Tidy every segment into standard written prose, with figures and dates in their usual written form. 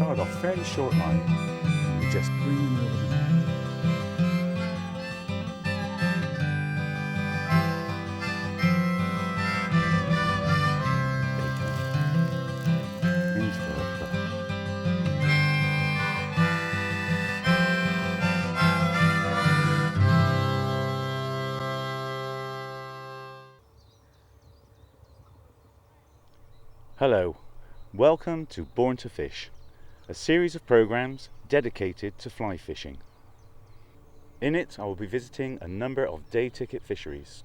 start off fairly short line, and we just bring them over the line. Into the hook. Hello, welcome to Born to Fish, a series of programs dedicated to fly fishing. In it, I will be visiting a number of day ticket fisheries.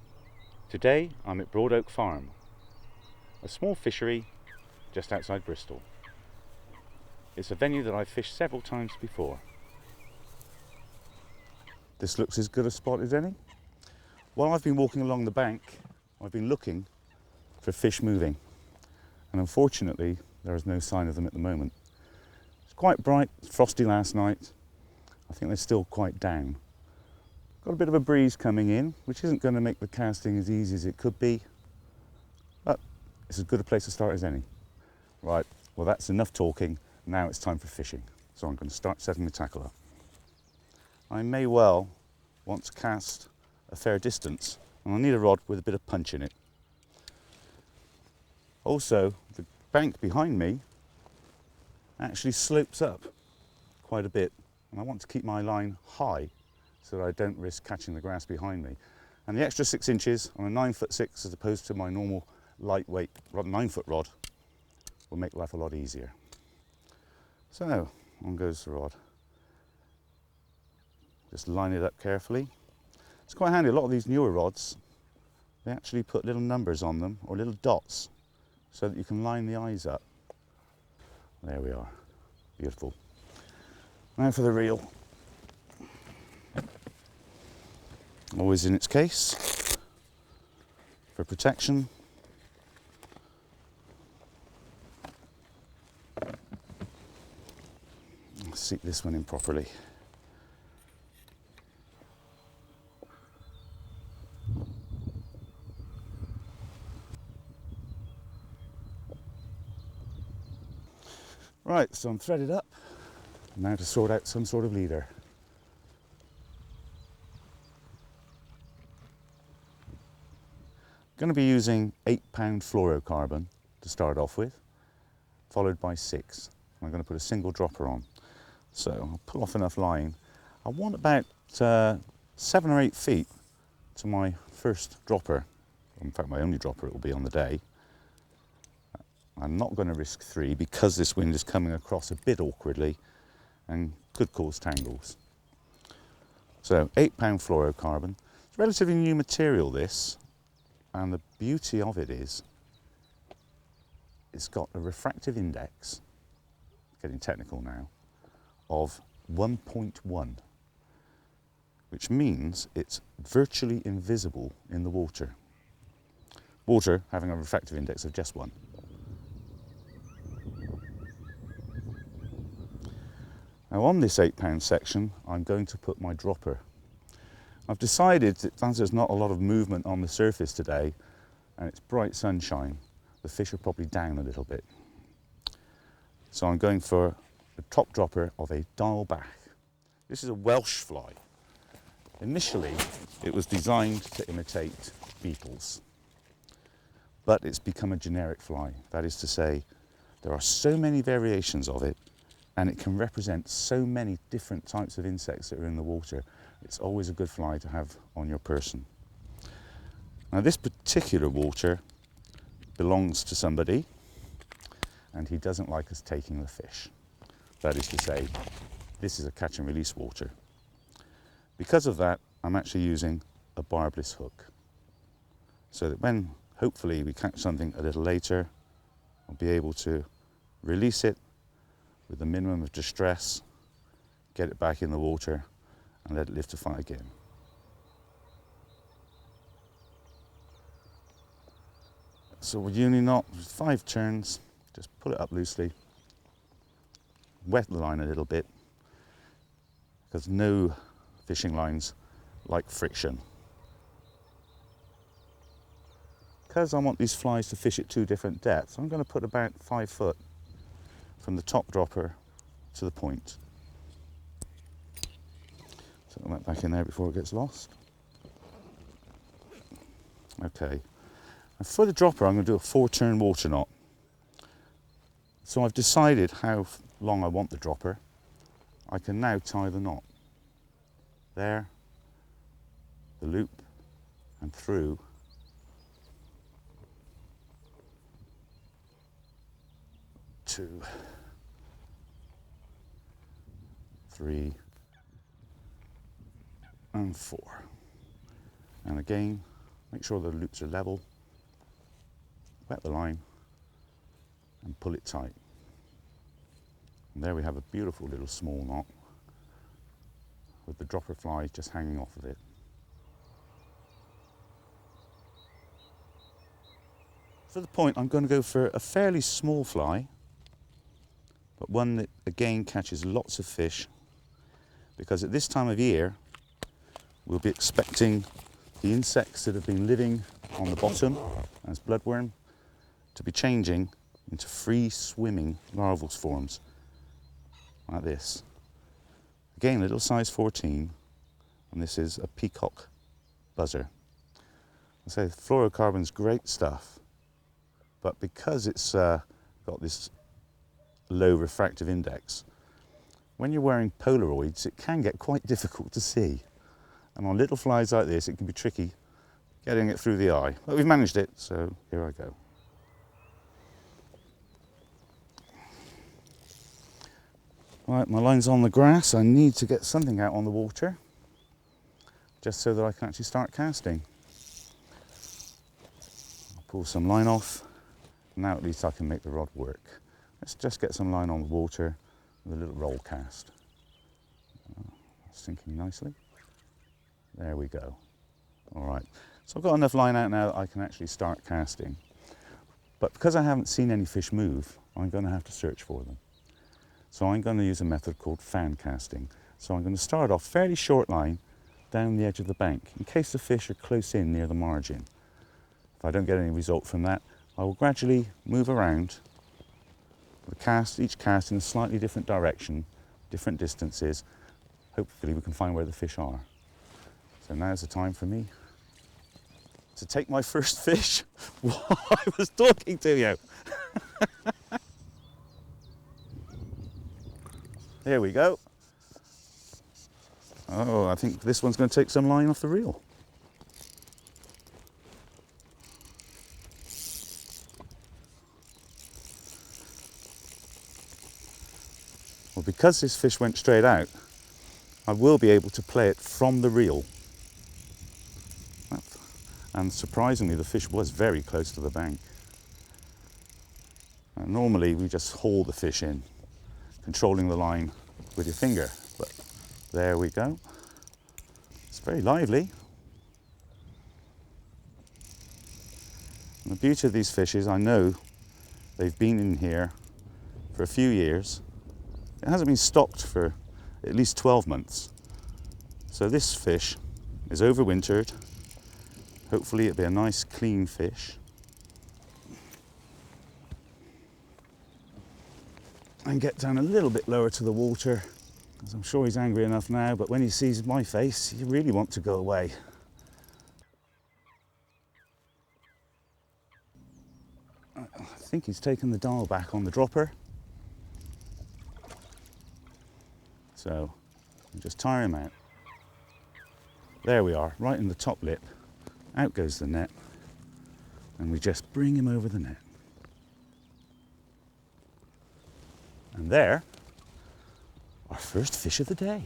Today, I'm at Broad Oak Farm, a small fishery just outside Bristol. It's a venue that I've fished several times before. This looks as good a spot as any. While I've been walking along the bank, I've been looking for fish moving. And unfortunately, there is no sign of them at the moment. It's quite bright, frosty last night. I think they're still quite down. Got a bit of a breeze coming in, which isn't going to make the casting as easy as it could be, but it's as good a place to start as any. Right, well that's enough talking. Now it's time for fishing. So I'm going to start setting the tackle up. I may well want to cast a fair distance, and I'll need a rod with a bit of punch in it. Also, the bank behind me actually slopes up quite a bit, and I want to keep my line high so that I don't risk catching the grass behind me. And the extra 6 inches on a 9'6" as opposed to my normal lightweight 9-foot rod will make life a lot easier. So, on goes the rod. Just line it up carefully. It's quite handy, a lot of these newer rods, they actually put little numbers on them, or little dots, so that you can line the eyes up. There we are, beautiful. Now for the reel. Always in its case, for protection. Let's seat this one in properly. Right, so I'm threaded up. Now to sort out some sort of leader. Going to be using 8-pound fluorocarbon to start off with, followed by 6. I'm going to put a single dropper on. So I'll pull off enough line. I want about 7 or 8 feet to my first dropper. In fact, my only dropper it will be on the day. I'm not going to risk 3 because this wind is coming across a bit awkwardly and could cause tangles. So 8-pound fluorocarbon. It's relatively new material, this, and the beauty of it is it's got a refractive index, getting technical now, of 1.1, which means it's virtually invisible in the water. Water having a refractive index of just 1. Now on this 8-pound section, I'm going to put my dropper. I've decided that as there's not a lot of movement on the surface today, and it's bright sunshine, the fish are probably down a little bit. So I'm going for the top dropper of a dialback. This is a Welsh fly. Initially, it was designed to imitate beetles, but it's become a generic fly. That is to say, there are so many variations of it, and it can represent so many different types of insects that are in the water. It's always a good fly to have on your person. Now this particular water belongs to somebody, and he doesn't like us taking the fish. That is to say, this is a catch and release water. Because of that, I'm actually using a barbless hook, so that when hopefully we catch something a little later, I'll be able to release it with the minimum of distress, get it back in the water, and let it live to fight again. So with uni knot, 5 turns, just pull it up loosely, wet the line a little bit, because no fishing lines like friction. Because I want these flies to fish at 2 different depths, I'm going to put about 5 foot from the top dropper to the point. Put that back in there before it gets lost. Okay, and for the dropper I'm going to do a 4-turn water knot. So I've decided how long I want the dropper. I can now tie the knot. There, the loop, and through. 2, 3, and 4. And again, make sure the loops are level, wet the line, and pull it tight. And there we have a beautiful little small knot with the dropper fly just hanging off of it. For the point, I'm going to go for a fairly small fly, but one that again catches lots of fish, because at this time of year we'll be expecting the insects that have been living on the bottom as bloodworm to be changing into free swimming larval forms like this. Again, a little size 14, and this is a peacock buzzer. I say fluorocarbon's great stuff, but because it's got this low refractive index, when you're wearing Polaroids it can get quite difficult to see, and on little flies like this it can be tricky getting it through the eye, but we've managed it, so here I go. Right, my line's on the grass. I need to get something out on the water just so that I can actually start casting. I'll pull some line off. Now at least I can make the rod work. Let's just get some line on the water with a little roll cast. Sinking nicely. There we go. All right, so I've got enough line out now that I can actually start casting. But because I haven't seen any fish move, I'm going to have to search for them. So I'm going to use a method called fan casting. So I'm going to start off fairly short line down the edge of the bank in case the fish are close in near the margin. If I don't get any result from that, I will gradually move around each cast in a slightly different direction, different distances. Hopefully we can find where the fish are. So now's the time for me to take my first fish while I was talking to you. Here we go. Oh, I think this one's going to take some line off the reel. Well, because this fish went straight out, I will be able to play it from the reel. And surprisingly, the fish was very close to the bank. And normally we just haul the fish in, controlling the line with your finger, but there we go. It's very lively. And the beauty of these fish is I know they've been in here for a few years. It hasn't been stocked for at least 12 months. So this fish is overwintered. Hopefully it'll be a nice clean fish. And get down a little bit lower to the water, because I'm sure he's angry enough now, but when he sees my face, he really wants to go away. I think he's taken the dial back on the dropper. So I'll just tire him out. There we are, right in the top lip. Out goes the net, and we just bring him over the net. And there, our first fish of the day.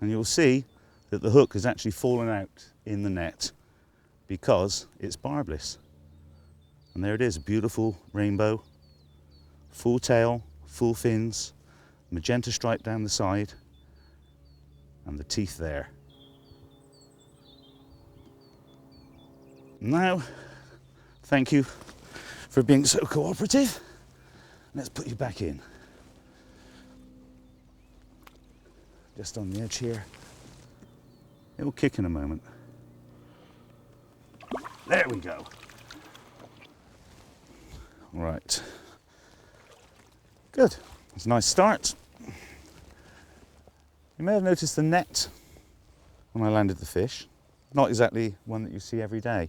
And you'll see that the hook has actually fallen out in the net because it's barbless. And there it is, a beautiful rainbow, full tail, full fins, magenta stripe down the side, and the teeth there. Now, thank you for being so cooperative. Let's put you back in. Just on the edge here. It will kick in a moment. There we go. Right. Good. It's a nice start. You may have noticed the net when I landed the fish. Not exactly one that you see every day.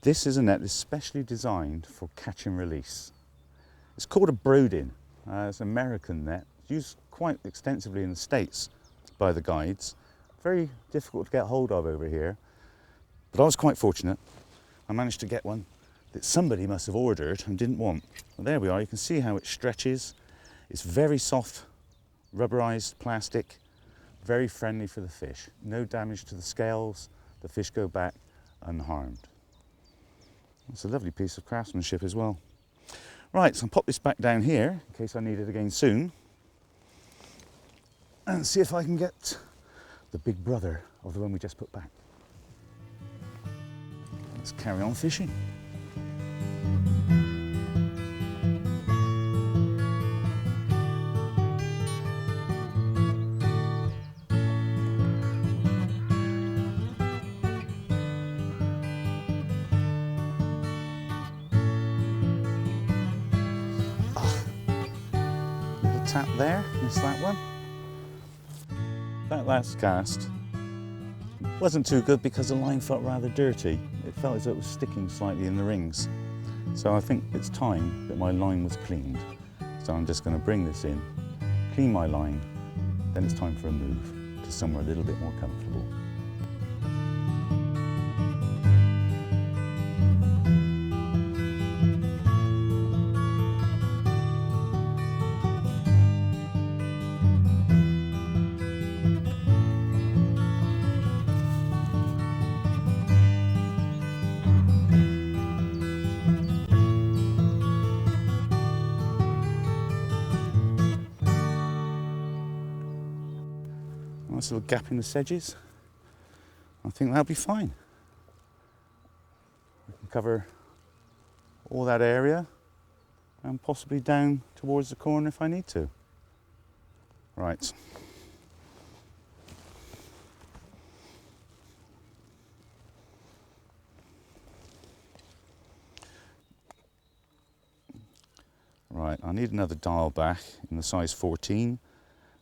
This is a net that's specially designed for catch and release. It's called a Brodin. It's an American net. It's used quite extensively in the States by the guides. Very difficult to get hold of over here. But I was quite fortunate. I managed to get one that somebody must have ordered and didn't want. Well, there we are. You can see how it stretches. It's very soft, rubberized plastic, very friendly for the fish. No damage to the scales. The fish go back unharmed. It's a lovely piece of craftsmanship as well. Right, so I'll pop this back down here in case I need it again soon. And see if I can get the big brother of the one we just put back. Let's carry on fishing. Little tap there, missed that one. That last cast wasn't too good because the line felt rather dirty. It felt as though it was sticking slightly in the rings. So I think it's time that my line was cleaned. So I'm just going to bring this in, clean my line, then it's time for a move to somewhere a little bit more comfortable. Nice little gap in the sedges. I think that'll be fine. We can cover all that area and possibly down towards the corner if I need to. Right. Right, I need another dial back in the size 14.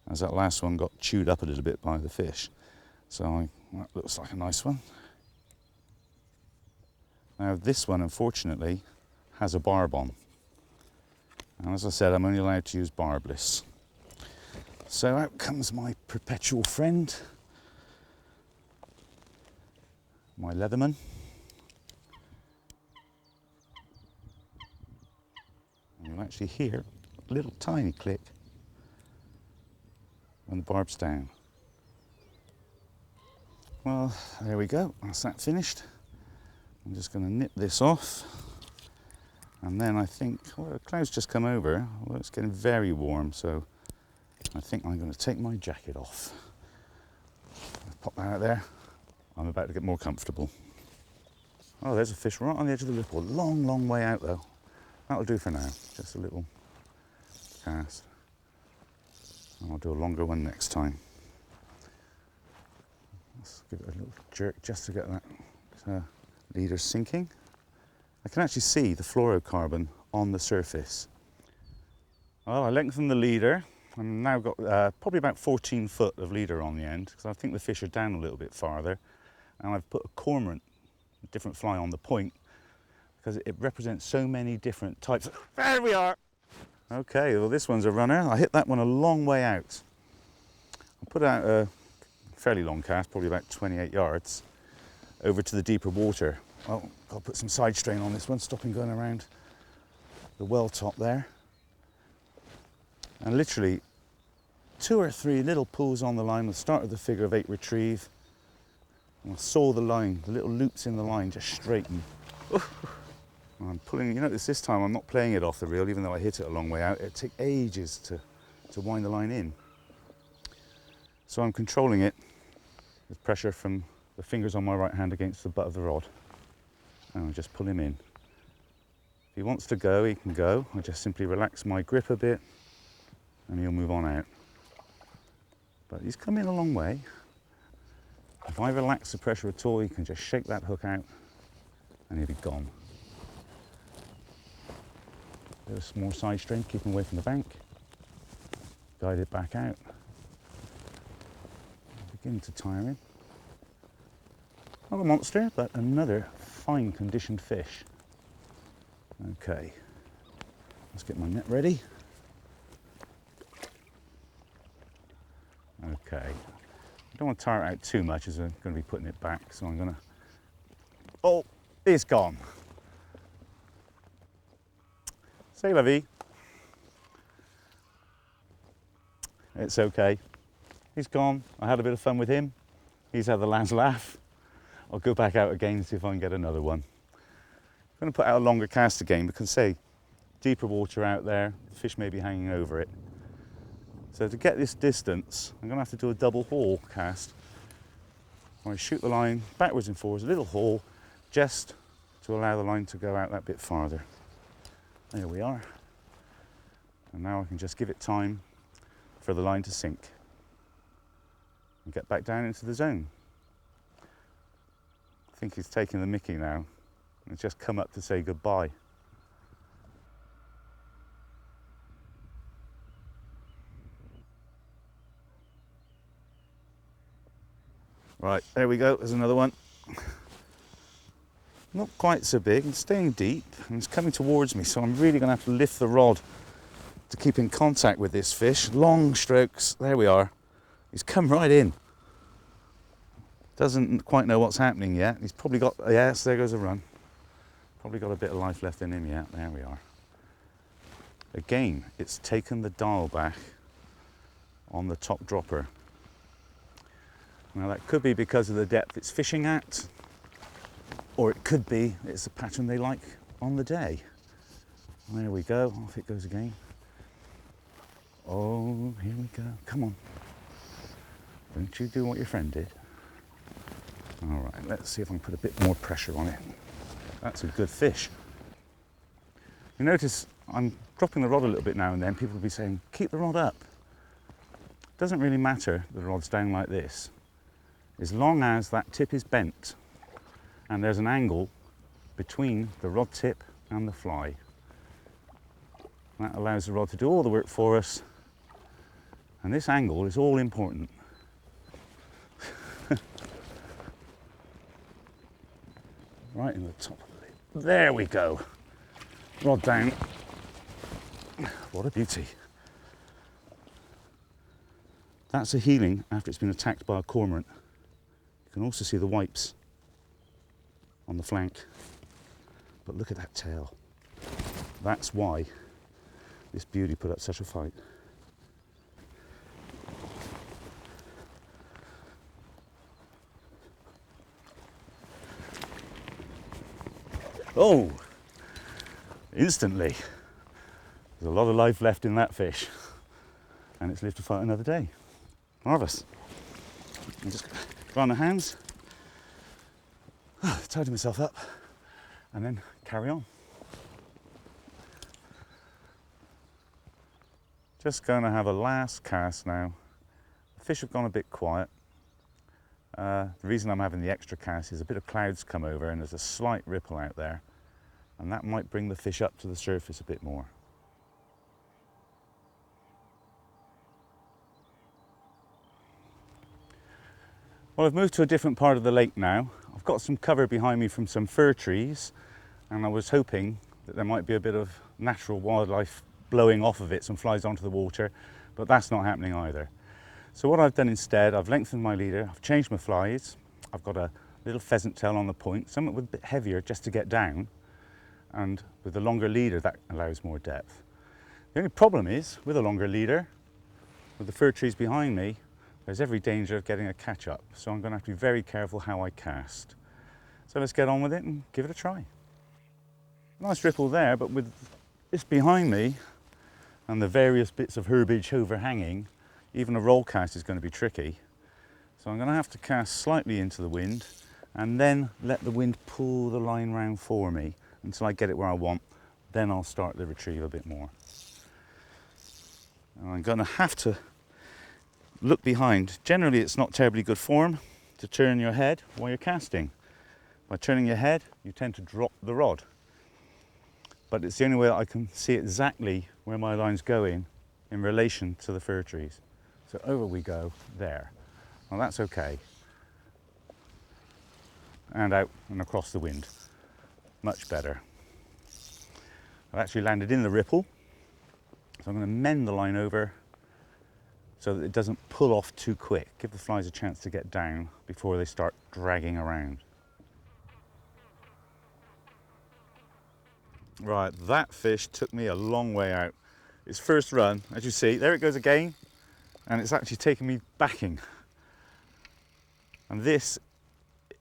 As that last one got chewed up a little bit by the fish. So that looks like a nice one. Now this one, unfortunately, has a barb on. And as I said, I'm only allowed to use barbless. So out comes my perpetual friend, my Leatherman. And you'll actually hear a little tiny click when the barb's down. Well, there we go, that's that finished. I'm just going to nip this off. And then I think, well, the clouds just come over. Well, it's getting very warm, so I think I'm going to take my jacket off. Pop that out there. I'm about to get more comfortable. Oh, there's a fish right on the edge of the ripple. Long, long way out though. That'll do for now. Just a little cast. And I'll do a longer one next time. Let's give it a little jerk just to get that leader sinking. I can actually see the fluorocarbon on the surface. Well, I lengthened the leader. I've now got probably about 14 foot of leader on the end because I think the fish are down a little bit farther. And I've put a cormorant, a different fly on the point because it represents so many different types. There we are. Okay, well this one's a runner. I hit that one a long way out. I put out a fairly long cast, probably about 28 yards, over to the deeper water. Oh, I'll put some side strain on this one, stopping going around the well top there. And literally 2 or 3 little pulls on the line, the start of the figure of 8 retrieve. And I saw the line, the little loops in the line just straighten. I'm pulling, you notice this time I'm not playing it off the reel, even though I hit it a long way out. It took ages to wind the line in. So I'm controlling it with pressure from the fingers on my right hand against the butt of the rod. And I just pull him in. If he wants to go, he can go. I just simply relax my grip a bit and he'll move on out. But he's come in a long way. If I relax the pressure at all, he can just shake that hook out and he'll be gone. Bit of small side strain, keep him away from the bank. Guide it back out. Begin to tire him. Not a monster, but another fine conditioned fish. Okay, let's get my net ready. Okay, I don't want to tire it out too much as I'm going to be putting it back, so I'm going to... Oh, it's gone. C'est la vie. It's okay. He's gone. I had a bit of fun with him. He's had the last laugh. I'll go back out again and see if I can get another one. I'm going to put out a longer cast again because, say, deeper water out there, the fish may be hanging over it. So to get this distance, I'm going to have to do a double haul cast. Where I shoot the line backwards and forwards, a little haul, just to allow the line to go out that bit farther. There we are. And now I can just give it time for the line to sink and get back down into the zone. I think he's taking the mickey now. It's just come up to say goodbye. Right, there we go, there's another one. Not quite so big, and staying deep, and it's coming towards me, so I'm really going to have to lift the rod to keep in contact with this fish. Long strokes, there we are. He's come right in. Doesn't quite know what's happening yet. He's probably got, yes, there goes a run. Probably got a bit of life left in him yet. There we are. Again, it's taken the dial back on the top dropper. Now that could be because of the depth it's fishing at, or it could be it's a pattern they like on the day. There we go, off it goes again. Oh, here we go, come on. Don't you do what your friend did. All right, let's see if I can put a bit more pressure on it. That's a good fish. You notice I'm dropping the rod a little bit now and then. People will be saying, keep the rod up. It doesn't really matter the rod's down like this, as long as that tip is bent and there's an angle between the rod tip and the fly. That allows the rod to do all the work for us, and this angle is all important. Right in the top of the lid. There we go. Rod down. What a beauty. That's a healing after it's been attacked by a cormorant. You can also see the wipes on the flank. But look at that tail. That's why this beauty put up such a fight. Oh, instantly. There's a lot of life left in that fish, and it's lived to fight another day. Marvellous. I'm just dry on the hands, tidy myself up, and then carry on. Just going to have a last cast now. The fish have gone a bit quiet. The reason I'm having the extra cast is a bit of clouds come over and there's a slight ripple out there, and that might bring the fish up to the surface a bit more. Well, I've moved to a different part of the lake now. I've got some cover behind me from some fir trees, and I was hoping that there might be a bit of natural wildlife blowing off of it, some flies onto the water, but that's not happening either. So what I've done instead, I've lengthened my leader, I've changed my flies, I've got a little pheasant tail on the point, something a bit heavier just to get down, and with a longer leader that allows more depth. The only problem is, with a longer leader, with the fir trees behind me, there's every danger of getting a catch up, so I'm going to have to be very careful how I cast. So let's get on with it and give it a try. Nice ripple there, but with this behind me and the various bits of herbage overhanging, even a roll cast is going to be tricky. So I'm going to have to cast slightly into the wind and then let the wind pull the line round for me until I get it where I want. Then I'll start the retrieve a bit more. And I'm going to have to look behind. Generally it's not terribly good form to turn your head while you're casting. By turning your head you tend to drop the rod. but it's the only way that I can see exactly where my line's going in relation to the fir trees. So over we go, there. Well, that's okay. And out and across the wind. Much better. I've actually landed in the ripple, so I'm going to mend the line over so that it doesn't pull off too quick. Give the flies a chance to get down before they start dragging around. Right, that fish took me a long way out. Its first run, as you see, there it goes again, and it's actually taken me backing. And this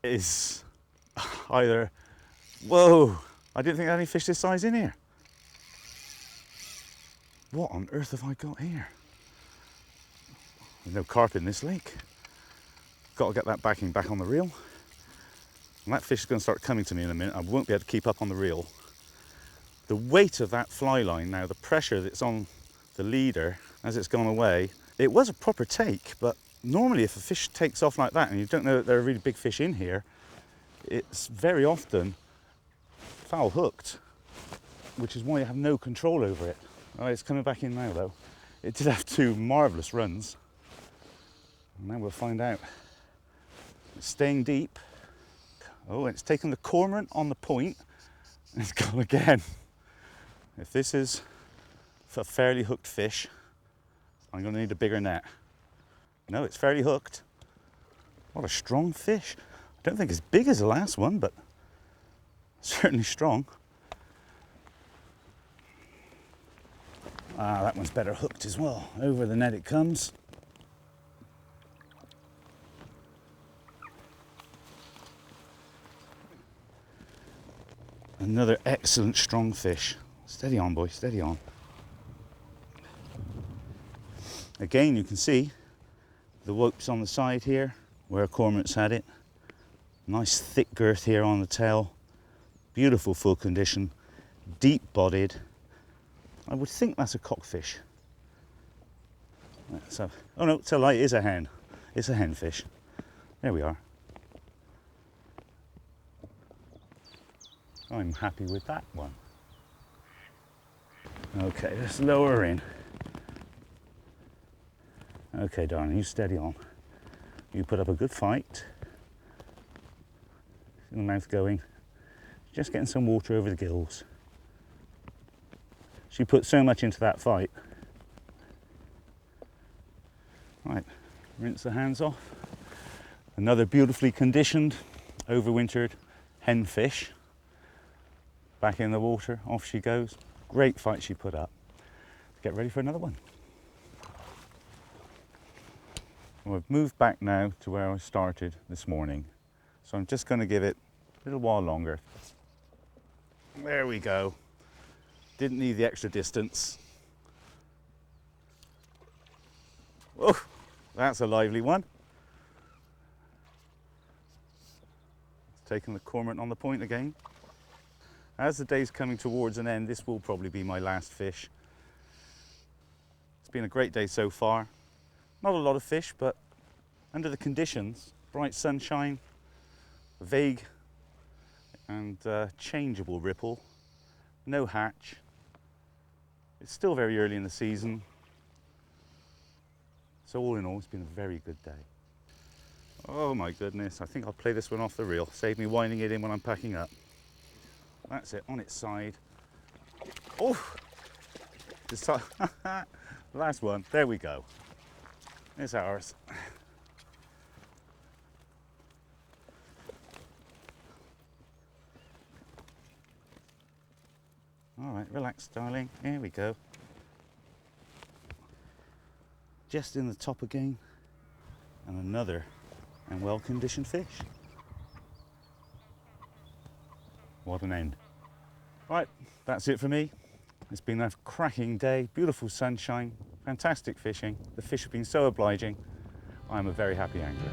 is either, whoa, I didn't think I had any fish this size in here. What on earth have I got here? There's no carp in this lake. Got to get that backing back on the reel. And that fish is going to start coming to me in a minute. I won't be able to keep up on the reel. The weight of that fly line now, the pressure that's on the leader as it's gone away, it was a proper take, but normally if a fish takes off like that and you don't know that there are really big fish in here, it's very often foul hooked, which is why you have no control over it. Oh, it's coming back in now though. It did have two marvellous runs. And now we'll find out. It's staying deep. Oh, it's taken the cormorant on the point and it's gone again. If this is a fairly hooked fish, I'm going to need a bigger net. No, it's fairly hooked. What a strong fish. I don't think it's big as the last one, but certainly strong. Ah, that one's better hooked as well. Over the net it comes. Another excellent strong fish. Steady on, boy, steady on. Again, you can see the whoops on the side here where cormorant's had it. Nice thick girth here on the tail. Beautiful full condition. Deep bodied. I would think that's a cockfish. So, oh no, it's a lie, it is a hen. It's a hen fish. There we are. I'm happy with that one. Okay, let's lower her in. Okay, darling, you steady on. You put up a good fight. See the mouth going. Just getting some water over the gills. She put so much into that fight. Right, rinse the hands off. Another beautifully conditioned, overwintered hen fish. Back in the water, off she goes. Great fight she put up. Get ready for another one. Well, I've moved back now to where I started this morning. So I'm just going to give it a little while longer. There we go. Didn't need the extra distance. Oh, that's a lively one. It's taken the cormorant on the point again. As the day's coming towards an end, this will probably be my last fish. It's been a great day so far. Not a lot of fish, but under the conditions, bright sunshine, vague and changeable ripple, no hatch. It's still very early in the season. So all in all, it's been a very good day. Oh my goodness, I think I'll play this one off the reel. Save me winding it in when I'm packing up. That's it, on its side. Oh! Last one, there we go. It's ours. All right, relax, darling. Here we go. Just in the top again. And another and well-conditioned fish. What an end. Right, that's it for me. It's been a cracking day, beautiful sunshine, fantastic fishing. The fish have been so obliging. I'm a very happy angler.